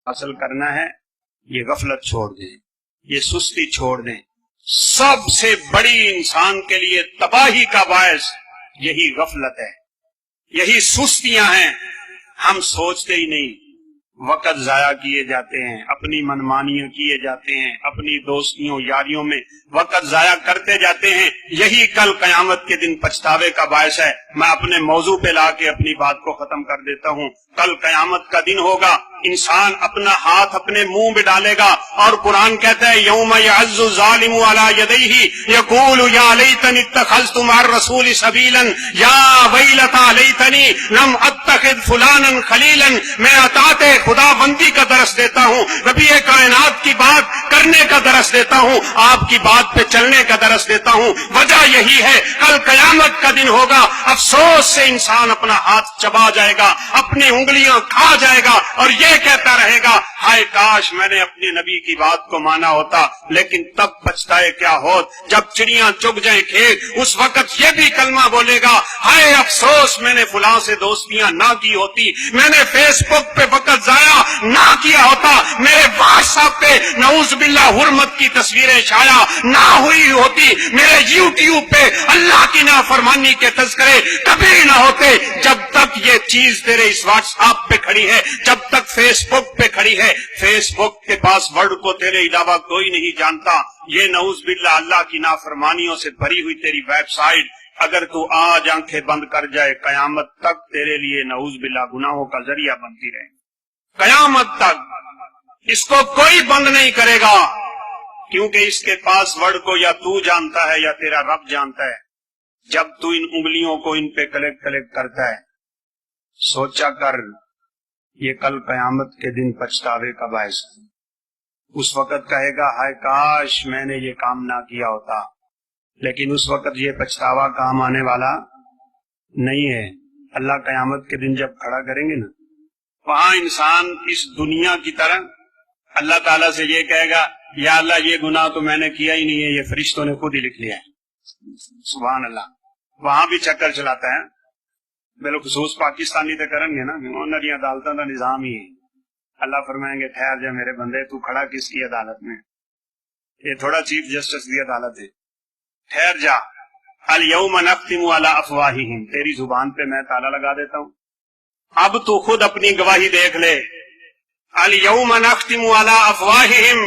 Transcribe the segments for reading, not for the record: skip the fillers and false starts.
حاصل کرنا ہے، یہ غفلت چھوڑ دیں، یہ سستی چھوڑ دیں۔ سب سے بڑی انسان کے لیے تباہی کا باعث یہی غفلت ہے، یہی سستیاں ہیں۔ ہم سوچتے ہی نہیں، وقت ضائع کیے جاتے ہیں، اپنی منمانیاں کیے جاتے ہیں، اپنی دوستیوں یاریوں میں وقت ضائع کرتے جاتے ہیں۔ یہی کل قیامت کے دن پچھتاوے کا باعث ہے۔ میں اپنے موضوع پہ لا کے اپنی بات کو ختم کر دیتا ہوں۔ کل قیامت کا دن ہوگا، انسان اپنا ہاتھ اپنے منہ میں ڈالے گا، اور قرآن کہتا ہے یوم یعض الظالم علی یدیہ یقول یا لیتنی اتخذت مع الرسول سبیلا یا ویلتی لیتنی لم اتخذ فلانا خلیلا۔ میں اطاعت خدا بندی کا درس دیتا ہوں، نبی کائنات کی بات کرنے کا درس دیتا ہوں، آپ کی بات پہ چلنے کا درس دیتا ہوں۔ وجہ یہی ہے، کل قیامت کا دن ہوگا، افسوس سے انسان اپنا ہاتھ چبا جائے گا، اپنی انگلیاں کھا جائے گا، اور یہ کہتا رہے گا ہائے کاش میں نے اپنے نبی کی بات کو مانا ہوتا۔ لیکن تب پچھتائے کیا ہوت جب چڑیاں چگ جائیں کھیت، اس وقت یہ بھی کلمہ بولے گا ہائے افسوس میں نے فلاں سے دوستیاں نہ کی ہوتی، میں نے فیس بک پہ وقت ضائع نہ کیا ہوتا، میرے واٹس ایپ پہ نعوذ باللہ حرمت کی تصویریں شائع نہ ہوئی ہوتی، میرے یوٹیوب پہ اللہ کی نافرمانی کے تذکرے کبھی نہ ہوتے۔ جب تک یہ چیز تیرے اس واٹس ایپ پہ کھڑی ہے، جب تک فیس بک پہ کھڑی ہے، فیس بک کے پاس ورڈ کو تیرے علاوہ کوئی نہیں جانتا، یہ نعوذ باللہ اللہ کی نافرمانیوں سے بھری ہوئی تیری ویب سائٹ اگر تو آج آنکھیں بند کر جائے، قیامت تک تیرے لیے نعوذ باللہ گناہوں کا ذریعہ بنتی رہے، قیامت تک اس کو کوئی بند نہیں کرے گا، کیونکہ اس کے پاس ورڈ کو یا تو جانتا ہے یا تیرا رب جانتا ہے۔ جب تو ان انگلیوں کو ان پہ کلک کرتا ہے، سوچا کر یہ کل قیامت کے دن پچھتاوے کا باعث ہے۔ اس وقت کہے گا ہائے کاش میں نے یہ کام نہ کیا ہوتا، لیکن اس وقت یہ پچھتاوا کام آنے والا نہیں ہے۔ اللہ قیامت کے دن جب کھڑا کریں گے نا، وہاں انسان اس دنیا کی طرح اللہ تعالیٰ سے یہ کہے گا یا اللہ یہ گناہ تو میں نے کیا ہی نہیں ہے، یہ فرشتوں نے خود ہی لکھ لیا ہے۔ سبحان اللہ، وہاں بھی چکر چلاتا ہے۔ بالخصوص پاکستانی تو کریں گے نا، انہوں نے عدالتوں کا نظام ہی ہے۔ اللہ فرمائیں گے ٹھہر جا میرے بندے، تو کھڑا کس کی عدالت میں؟ یہ تھوڑا چیف جسٹس کی عدالت ہے، ٹھہر جا۔ الیوم نختم علی افواہہم، تیری زبان پہ میں تالا لگا دیتا ہوں، اب تو خود اپنی گواہی دیکھ لے۔ الیوم نختم علی افواہہم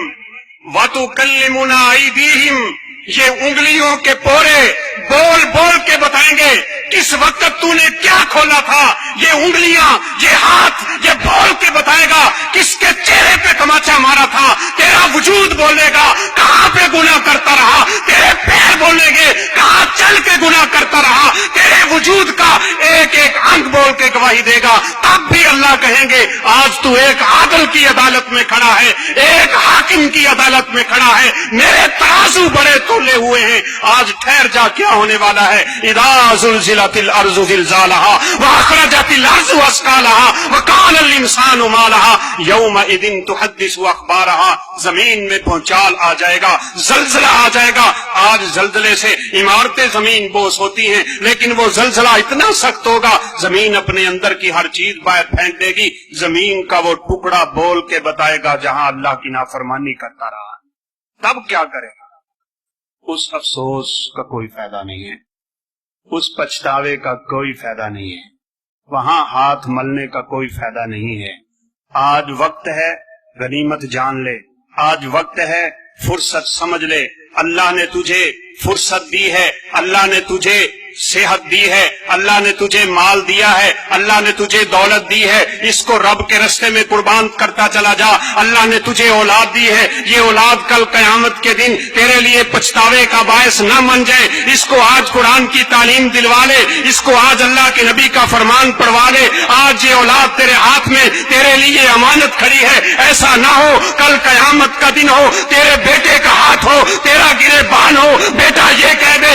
وتکلمنا ایدیہم، یہ انگلیوں کے پورے بول بول کے بتائیں گے کس وقت تو نے کیا کھولا تھا۔ یہ انگلیاں، یہ ہاتھ، یہ بول کے بتائے گا کس کے چہرے پہ تماچا مارا تھا۔ تیرا وجود بولے گا کہاں پہ گناہ کرتا رہا، تیرے پیر بولیں گے کہاں چل کے گناہ کرتا رہا، تیرے وجود کا ایک ایک انگ بول کے گواہی دے گا۔ تب بھی اللہ کہیں گے آج تو ایک عادل کی عدالت میں کھڑا ہے، ایک حاکم کی عدالت میں کھڑا ہے، میرے ترازو بڑے تولے ہوئے ہیں، آج ٹھہر جا کیا ہونے والا ہے۔ اذا زلزلت الارض زلزالها واخرجت الارض اثقالها وقال الانسان ما لها يومئذ تحدث اخبارها، زمین میں پہنچال آ جائے گا، زلزلہ آ جائے گا۔ آج زلزلے سے عمارتیں زمین بوس ہوتی ہیں، لیکن وہ زلزلہ اتنا سخت ہوگا زمین اپنے اندر کی ہر چیز باہر پھینک دے گی، زمین کا وہ ٹکڑا بول کے بتائے گا جہاں اللہ کی نافرمانی کرتا رہا۔ تب کیا کرے گا؟ اس افسوس کا کوئی فائدہ نہیں ہے، اس پچھتاوے کا کوئی فائدہ نہیں ہے، وہاں ہاتھ ملنے کا کوئی فائدہ نہیں ہے۔ آج وقت ہے غنیمت جان لے، آج وقت ہے فرصت سمجھ لے۔ اللہ نے تجھے فرصت دی ہے، اللہ نے تجھے صحت دی ہے، اللہ نے تجھے مال دیا ہے، اللہ نے تجھے دولت دی ہے، اس کو رب کے رستے میں قربان کرتا چلا جا۔ اللہ نے تجھے اولاد دی ہے، یہ اولاد کل قیامت کے دن تیرے لیے پچھتاوے کا باعث نہ بن جائے۔ اس کو آج قرآن کی تعلیم دلوا لے، اس کو آج اللہ کے نبی کا فرمان پڑھوا لے۔ آج یہ اولاد تیرے ہاتھ میں تیرے لیے امانت کھڑی ہے، ایسا نہ ہو کل قیامت کا دن ہو، تیرے بیٹے کا ہاتھ ہو، تیرا گرے بان ہو، بیٹا یہ کہہ دے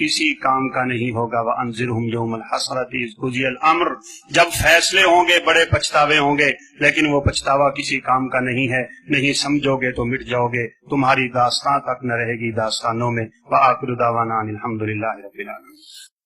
کسی کام کا نہیں ہوگا. وَأَنذِرْهُمْ يَوْمَ الْحَسْرَةِ إِذْ قُضِيَ الْأَمْرُ، جب فیصلے ہوں گے بڑے پچھتاوے ہوں گے، لیکن وہ پچھتاوا کسی کام کا نہیں ہے. نہیں سمجھو گے تو مٹ جاؤ گے، تمہاری داستان تک نہ رہے گی داستانوں میں. وَآخِرُ دَعْوَانَا أَنِ الْحَمْدُ لِلَّهِ رَبِّ الْعَالَمِينَ.